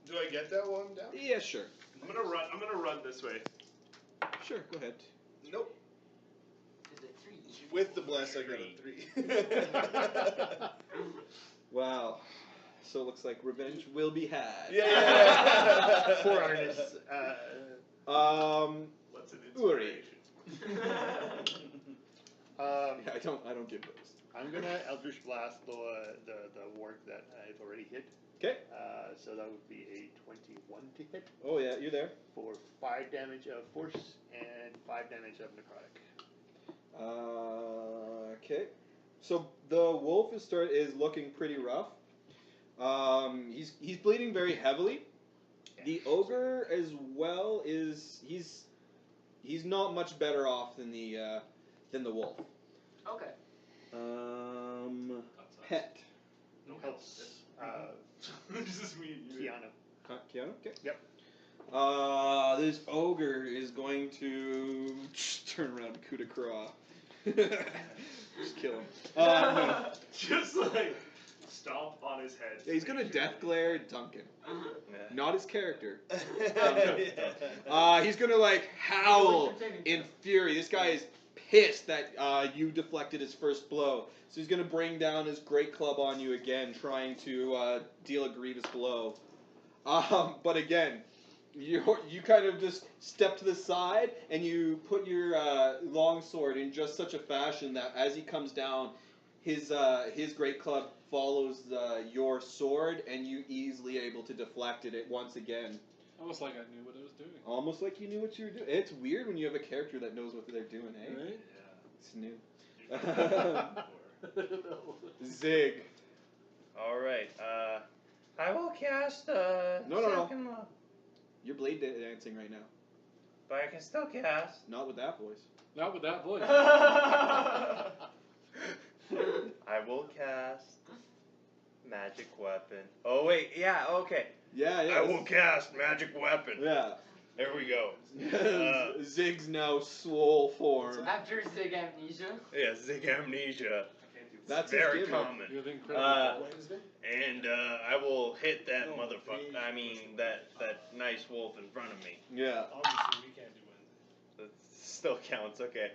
Do I get that one down? Yeah, sure. I'm gonna run. I'm gonna run this way. Sure, go ahead. Nope. Is it 3? With the bless, I got a 3. Wow. So it looks like revenge will be had. Yeah. Poor artist. What's an Uri. inspiration? Yeah, I don't give those. I'm gonna Eldritch Blast the ward that I've already hit. Okay. So that would be a 21 to hit Oh yeah, you're there. for 5 damage of force and 5 damage of necrotic. Okay. So the wolf is looking pretty rough. He's bleeding very heavily. The ogre as well he's not much better off than the wolf. Okay. Pet. No Helps. This is me and you. Kiana. Keanu? Okay. Yep. This ogre is going to turn around and coup de grace. Just kill him. No. Just like stomp on his head. Yeah, he's gonna death glare Duncan. Yeah. Not his character. He's gonna like howl in fury. This guy is pissed that you deflected his first blow. So he's gonna bring down his great club on you again, trying to deal a grievous blow. But again, you kind of just step to the side and you put your long sword in just such a fashion that as he comes down, his great club follows your sword, and you easily able to deflect it once again. Almost like I knew what I was doing. Almost like you knew what you were doing. It's weird when you have a character that knows what they're doing, eh? Right? It's new. Yeah. Zig. All right. I will cast No. second law. You're blade dancing right now. But I can still cast. Not with that voice. Not with that voice. I will cast magic weapon. Oh wait, yeah, okay. Yeah. I will cast magic weapon. Yeah. There we go. Zig's now swole form. After Zig Amnesia. Yeah, Zig amnesia. That's his Very gimmick. common. You're the incredible. Wednesday? And I will hit that motherfucker. I mean that nice wolf in front of me. Yeah. Obviously, we can't do Wednesday. That still counts. Okay.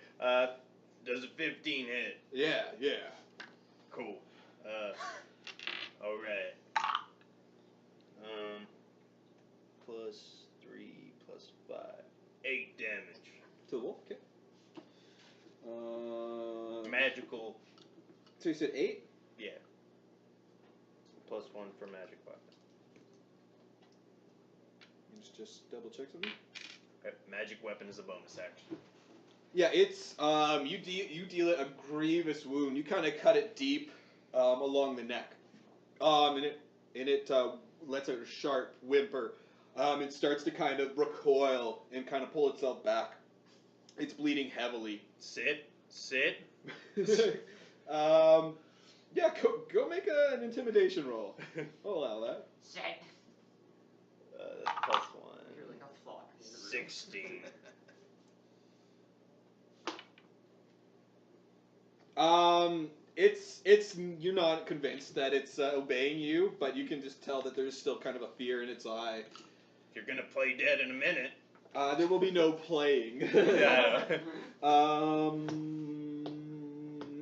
Does a 15 hit? Yeah. Cool. All right. Plus 3 plus 5, 8 damage. To the wolf. Okay. Magical. So you said 8? Yeah. Plus 1 for magic weapon. just double check something. Okay, magic weapon is a bonus action. Yeah, it's you deal it a grievous wound. You kind of cut it deep along the neck, and it lets out a sharp whimper. It starts to kind of recoil and kind of pull itself back. It's bleeding heavily. Sit. Yeah, go make an intimidation roll. I'll allow that. Shit. That's plus 1. You're like a flock. 16. It's you're not convinced that it's obeying you, but you can just tell that there's still kind of a fear in its eye. You're gonna play dead in a minute. There will be no playing. Yeah.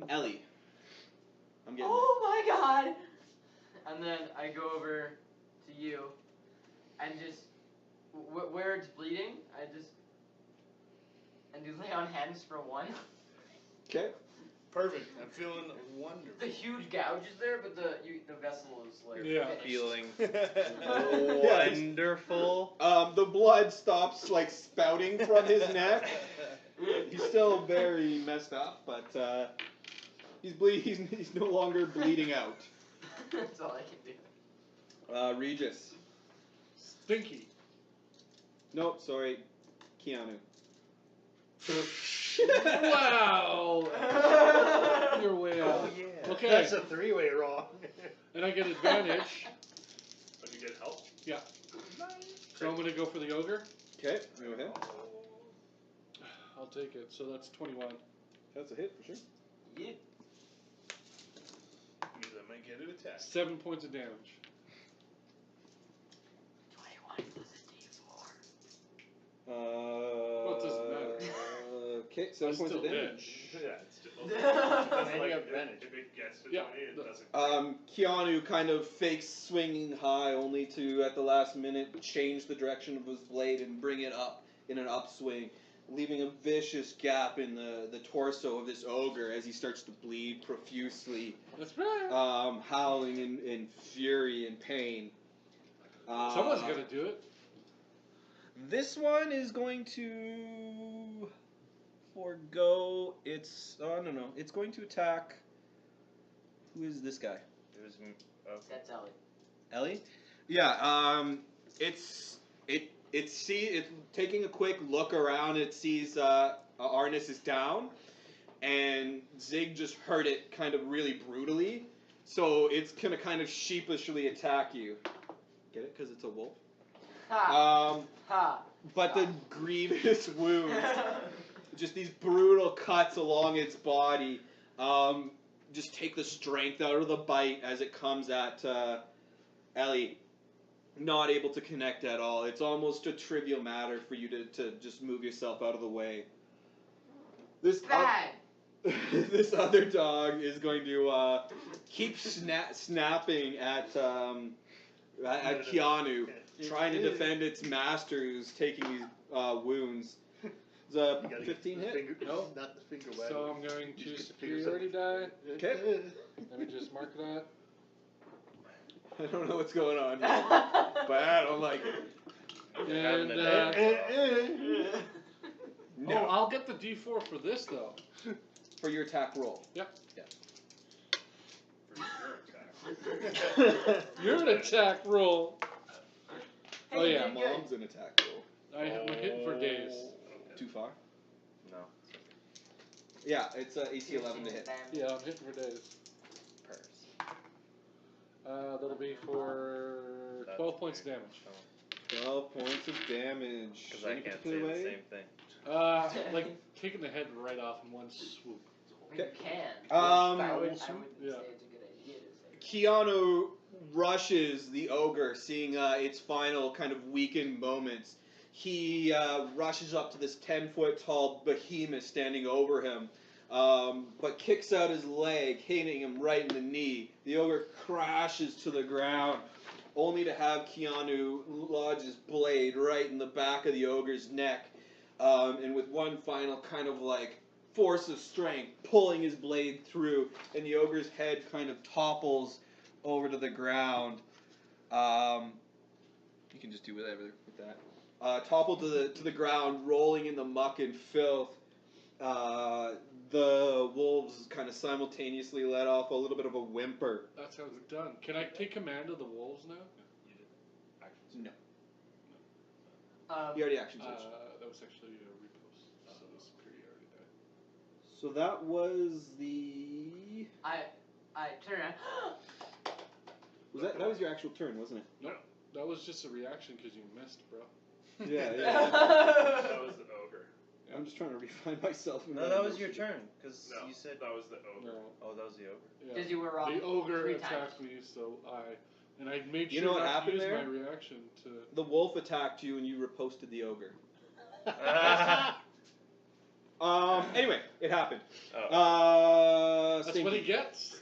Ellie. I'm getting Oh my god! And then I go over to you, and just where it's bleeding, and you lay on hands for 1. Okay. Perfect. I'm feeling wonderful. The huge gouge is there, but the vessel is like Yeah. finished. Feeling Yeah, wonderful. the blood stops like spouting from his neck. He's still very messed up, but he's no longer bleeding out. That's all I can do. Regis. Stinky. Nope, sorry. Keanu. Wow. You're way out. yeah. Okay. That's a 3-way wrong. And I get advantage. But you get help. Yeah. So I'm gonna go for the ogre. Okay, go ahead. I'll take it. So that's 21. That's a hit for sure. Yeah. Because I might get an attack. 7 points of damage. 21 plus a D4. Well, it doesn't matter. Okay, 7 I'm points of still dead. damage. Yeah, it's just, And you like, have advantage. if it gets to Yeah. 20, it doesn't. Keanu kind of fakes swinging high, only to at the last minute change the direction of his blade and bring it up in an upswing, leaving a vicious gap in the torso of this ogre as he starts to bleed profusely, That's right. howling in fury and pain. Someone's gonna do it. This one is going to forego its. Oh no, it's going to attack. Who is this guy? It was okay. That's Ellie. Ellie? Yeah, it's taking a quick look around. It sees Arnis is down, and Zig just hurt it kind of really brutally, so it's gonna kind of sheepishly attack you. Get it? Because it's a wolf. Ha! Ha! But the grievous wounds, just these brutal cuts along its body, just take the strength out of the bite as it comes at Ellie. Not able to connect at all. It's almost a trivial matter for you to just move yourself out of the way. This Bad! this other dog is going to keep snapping at Keanu, trying to defend its master who's taking these wounds. Is a You gotta 15 get the hit? finger, No. not the finger wag. So I'm going You to just get the fingers superiority die. Okay. Let me just mark that. I don't know what's going on here, but I don't like it. Having And a No. oh, I'll get the D4 for this though. For your attack roll. You're an attack roll. Oh Hey, yeah, you did good. Mom's an attack roll. I have my hitting for days. Too far? No. Yeah, it's AC 11 to hit. Yeah, I'm hitting for days. That'll be for 12 points of damage. 12 points of damage. Because I Any can't say particular the way? same thing. Like taking the head right off in one swoop. You Okay. can. I would say Yeah. it's a good idea to say. Keanu rushes the ogre, seeing its final kind of weakened moments. He rushes up to this 10-foot tall behemoth standing over him, but kicks out his leg, hitting him right in the knee. The ogre crashes to the ground, only to have Keanu lodge his blade right in the back of the ogre's neck, and with one final kind of like force of strength, pulling his blade through, and the ogre's head kind of topples over to the ground. You can just do whatever with that. topple to the ground, rolling in the muck and filth. The wolves kind of simultaneously let off a little bit of a whimper. That's how it's done. Can I take command of the wolves now? You did. Actions. No. You already action searched. That was actually a repost, so the superiority died. So that was the. I turn around. That was your actual turn, wasn't it? Nope. That was just a reaction because you missed, bro. Yeah. That was the ogre. I'm just trying to refine myself. No, that was your turn, because No, you said... that was the ogre. No. Oh, that was the ogre. Yeah. Because you were wrong. The ogre 3 attacked times. me, so and I made You sure know what not to happened use there? my reaction to. The wolf attacked you and you riposted the ogre. Anyway, it happened. Oh. That's what he gets.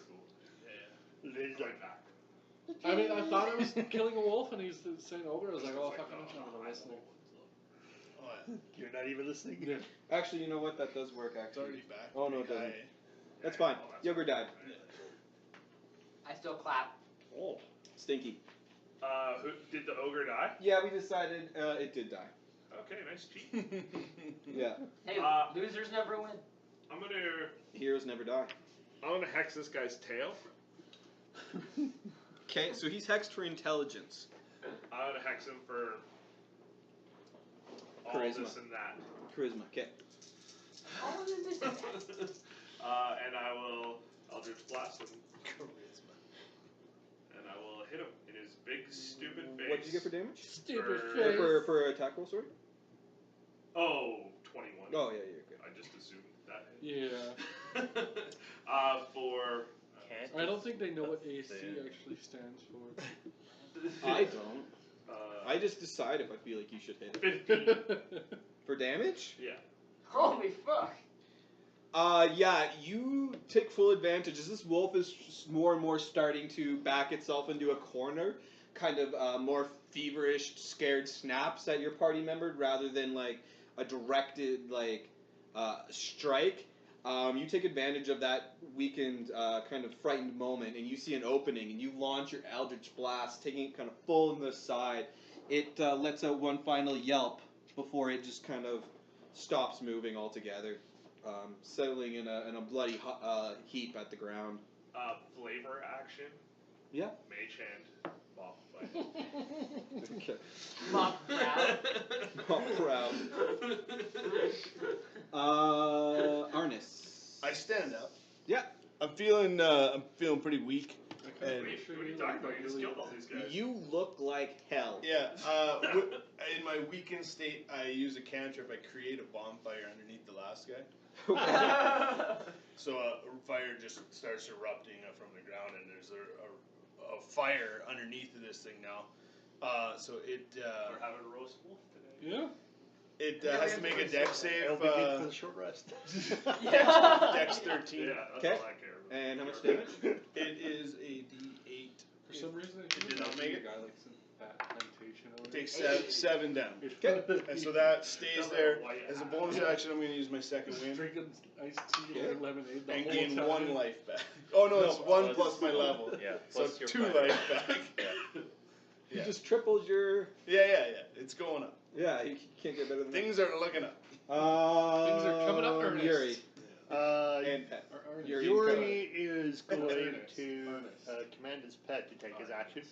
I mean, I thought I was killing a wolf, and he's saying ogre. I was like, oh fuck, I'm not listening. You're not even listening. Yeah. Actually, you know what? That does work, It's actually. already back. Oh, no, it doesn't. That's fine. The ogre died. I still clap. Oh. Stinky. Who did the ogre die? Yeah, we decided it did die. Okay, nice cheat. Yeah. Hey, losers never win. I'm gonna Heroes never die. hex this guy's tail. Okay, so he's hexed for intelligence. I'm gonna hex him for all Charisma. this and that. Charisma. Okay. All of this is And I will Eldritch Blast him. And I will hit him in his big stupid face. What did you get for damage? Stupid For- face. For attack roll, sorry? Oh, 21. Oh, yeah, you're good. I just assumed that hit. Yeah. For Can't I don't think they know what AC Stand. actually stands for. I don't. I just decide if I feel like you should hit it. 15. For damage? Yeah. Holy fuck. Yeah, you take full advantage as this wolf is just more and more starting to back itself into a corner, kind of more feverish, scared snaps at your party member rather than like a directed strike. You take advantage of that weakened, kind of frightened moment, and you see an opening, and you launch your Eldritch Blast, taking it kind of full in the side. It lets out one final yelp before it just kind of stops moving altogether, settling in a bloody heap at the ground. Flavor action. Yeah. Mage hand. Mop fight. Okay. Mop proud. Not proud. Arnis. I stand up. Yeah. I'm feeling pretty weak. And Wait, what are you talking about? You just killed all these guys. You look like hell. yeah, in my weakened state, I use a cantrip. I create a bonfire underneath the last guy. So fire just starts erupting from the ground, and there's a fire underneath of this thing now. So it We're having a roast wolf today. Yeah. it has to make a dex save. I'll be good for the short rest. Dex 13. Yeah, that's Okay. all I care about. And how much damage? It is a D8. For some reason, I It did not make it. A guy like that plantation over there. Takes 7 down. Okay. And so that stays there. As a bonus action, I'm going to use my second wind Drinking iced tea Okay. and lemonade the and whole gain time. 1 life back. Oh no, it's 1 plus- plus my level. Yeah, So plus your 2 fight. life back. Yeah. You just tripled your. Yeah. It's going up. Yeah, you can't get better than Things are looking up. that. Things are coming up, Ernest. Yuri and Pet. Or Ernest. Yuri. Yuri is going Ernest. to Ernest. command his pet to take his action.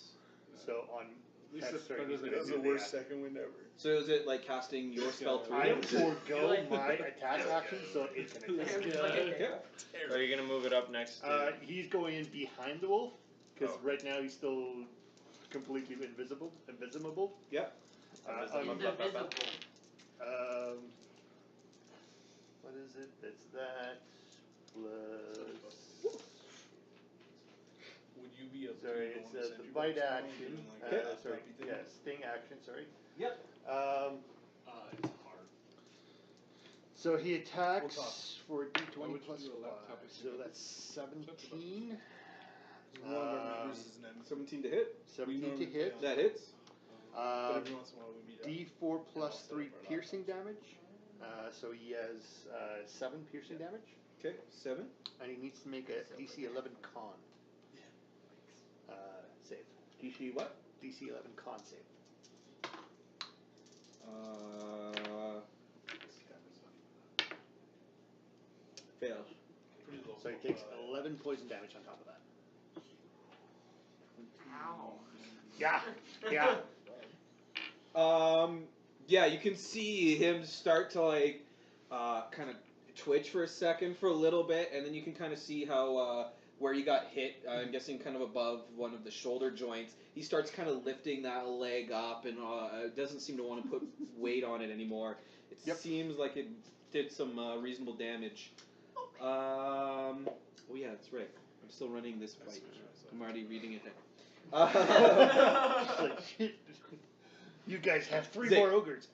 So on At least Pet's it's turn, better he's than gonna That's do the the worst action. second wind ever. So is it like casting your spell through I him? forego my attack action, so it's an attack. Yeah. Are you gonna move it up next to... He's going in behind the wolf because Oh. right now he's still completely invisible. Yeah. Indivisible. What is it? That's that plus. Would you be a Sorry, it's the bite action. Sorry, yeah, sting action. Sorry. Yep. It's hard. So he attacks for Why D20 would you plus do a 5. laptop if So you- that's 17. 17 to hit. 17 to hit. That hits. Every once in a while we meet up. D4 plus 3 piercing damage. So he has 7 piercing damage. Okay, 7. And he needs to make a DC 11 con save. DC what? DC 11 con save. Fail. Pretty low. So he takes 11 poison damage on top of that. Ow. Yeah, yeah. Yeah, you can see him start to like, kind of twitch for a second for a little bit, and then you can kind of see how, where you got hit, I'm guessing kind of above one of the shoulder joints, he starts kind of lifting that leg up and doesn't seem to want to put weight on it anymore. It seems like it did some reasonable damage. Oh yeah, that's right. I'm still running this fight. I'm already reading it. You guys have 3 Zig. more ogres.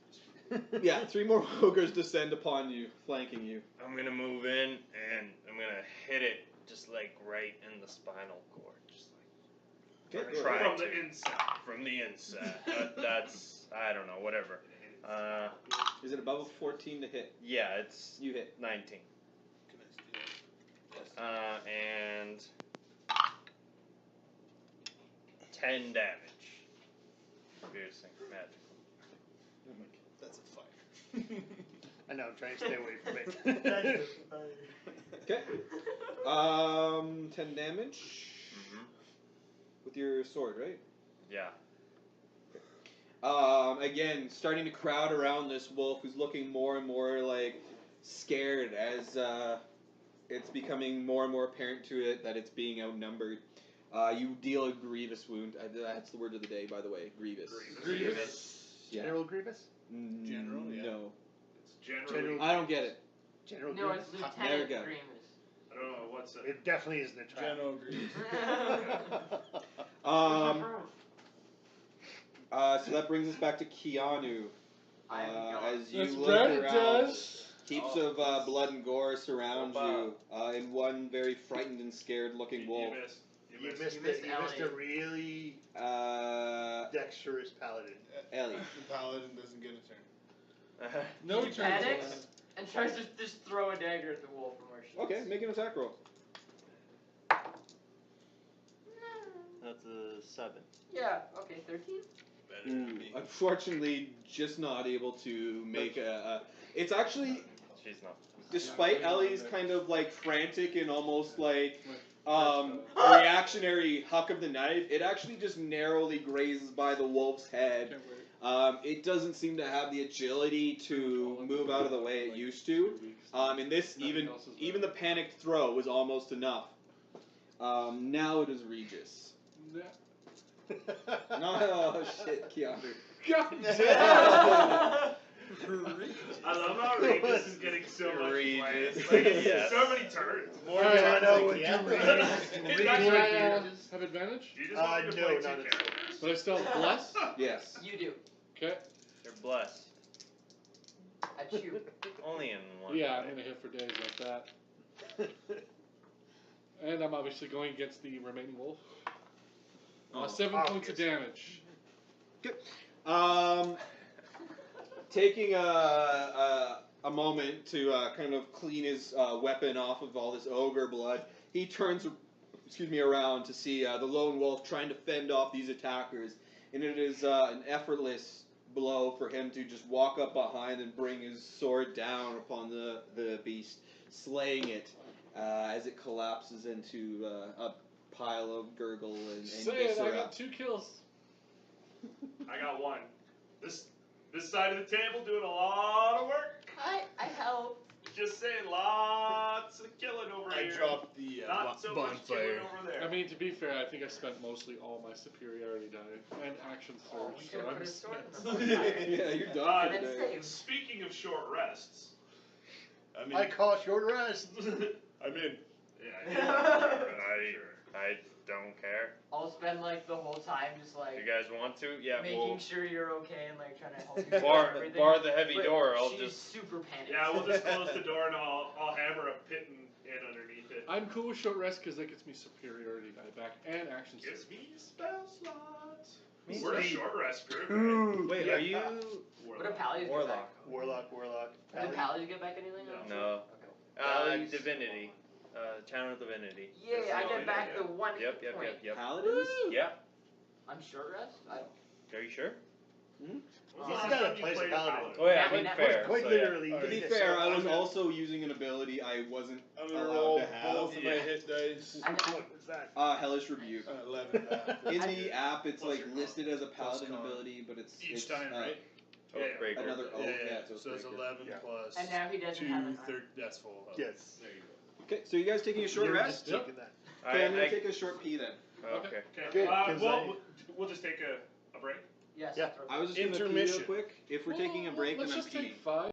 Yeah, 3 more ogres descend upon you, flanking you. I'm gonna move in and I'm gonna hit it just like right in the spinal cord, just like Okay, try From to the inside. from the inside. That's I don't know, whatever. Is it above a 14 to hit? Yeah, it's You hit. 19. Can I steal? And 10 damage. Piercing magic. That's a fire. I know, I'm trying to stay away from it. Okay. 10 damage with your sword, right? Yeah. Again, starting to crowd around this wolf who's looking more and more like scared as it's becoming more and more apparent to it that it's being outnumbered. You deal a grievous wound. That's the word of the day, by the way. Grievous. Grievous. Yeah. General Grievous? General, yeah. No. It's generally. I don't get it. General No, Grievous? it's There we Lieutenant go. Grievous. I don't know what's it. It definitely isn't a trap. General Grease. So that brings us back to Keanu. As you That's look right, it around, does. heaps of blood and gore surround you, and one very frightened and scared-looking wolf. You missed. You missed, You missed you missed a Ellie. really dexterous paladin. Ellie. The paladin doesn't get a turn. No He turns. panics and tries to just throw a dagger at the wolf from where she Okay, is. make an attack roll. That's a 7. Yeah, okay, 13? Better than me. Unfortunately, just not able to make a. It's actually, She's not. despite Ellie's kind of like frantic and almost like reactionary huck of the knife, it actually just narrowly grazes by the wolf's head. Can't wait. It doesn't seem to have the agility to move out of the way it used to. And this, even the panicked throw was almost enough. Now it is Regis. No, oh shit, Keanu. God I love how Regis is getting so much play. Regis. It's like, Yes. so many turns. More Alright, turns I know than what he you can. mean. He's not Do gonna I do it. have advantage? You just want me to no, play not two at all. characters. But I still have bless? Yes. You do. Okay. You're blessed. At you. Only in one. Yeah, I'm way. gonna hit for days like that. And I'm obviously going against the remaining wolf. 7 points of damage. Taking a moment to kind of clean his weapon off of all this ogre blood, he turns, around to see the lone wolf trying to fend off these attackers, and it is an effortless blow for him to just walk up behind and bring his sword down upon the beast, slaying it as it collapses into a pile of gurgle and Say it, I viscera. got 2 kills. I got one. This side of the table doing a lot of work. I help. Just saying, lots of killing over I here. dropped the Not so much killing bonfire. over there. I mean, to be fair, I think I spent mostly all my superiority die and action Oh, we surge, could so have I'm put a sword spent. in the fire. Yeah, you're done Uh, for And today. save. Speaking of short rests, I mean, I call short rest. I'm in. I don't care. I'll spend like the whole time just like You guys want to? Yeah, making we'll sure you're okay and like trying to help you bar, with everything. bar the heavy But door. I'll she's just. super panicked. yeah, we'll just close the door and I'll hammer a pit in underneath it. I'm cool with short rest because that gets me superiority die back and action surge. Gives me spell slots. Me We're a too. short rest group. Right? Wait, Yeah. are you What do Pallies get back? warlock? Warlock. Did Pallies get back anything? No. No. Okay. Divinity. Channel divinity. Yay, I get back the one Yep, hit yep, point. yep, yep. Paladins? Yep. I'm short rest? I don't. Are you sure? When's He's the last got a time you place played of a paladin. paladin? Oh yeah, Yeah, quite that- fair. Quite so, literally. Yeah. To be Alright, fair, so I was I'm gonna- also using an ability I wasn't I'm gonna allowed roll to have. both of my hit dice. And What was that? Hellish Rebuke. 11 back. In the app, it's Plus like your listed as a plus paladin con. ability, but it's Each it's, time, right? Oh, Yeah, breaker. another Yeah, oath. yeah. So So it's breaker. 11 Yeah. plus And now he doesn't 2, have an 30. That's full. health. Yes. There you go. Okay, so you guys taking a short You're rest? just taking that. Okay, I'm gonna take a short pee then. Okay. Okay. Good, 'cause We'll just take a break. Yes. Yeah. throw I was just gonna pee real Intermission. quick. If we're taking a break, Let's then I'm just peeing. take 5.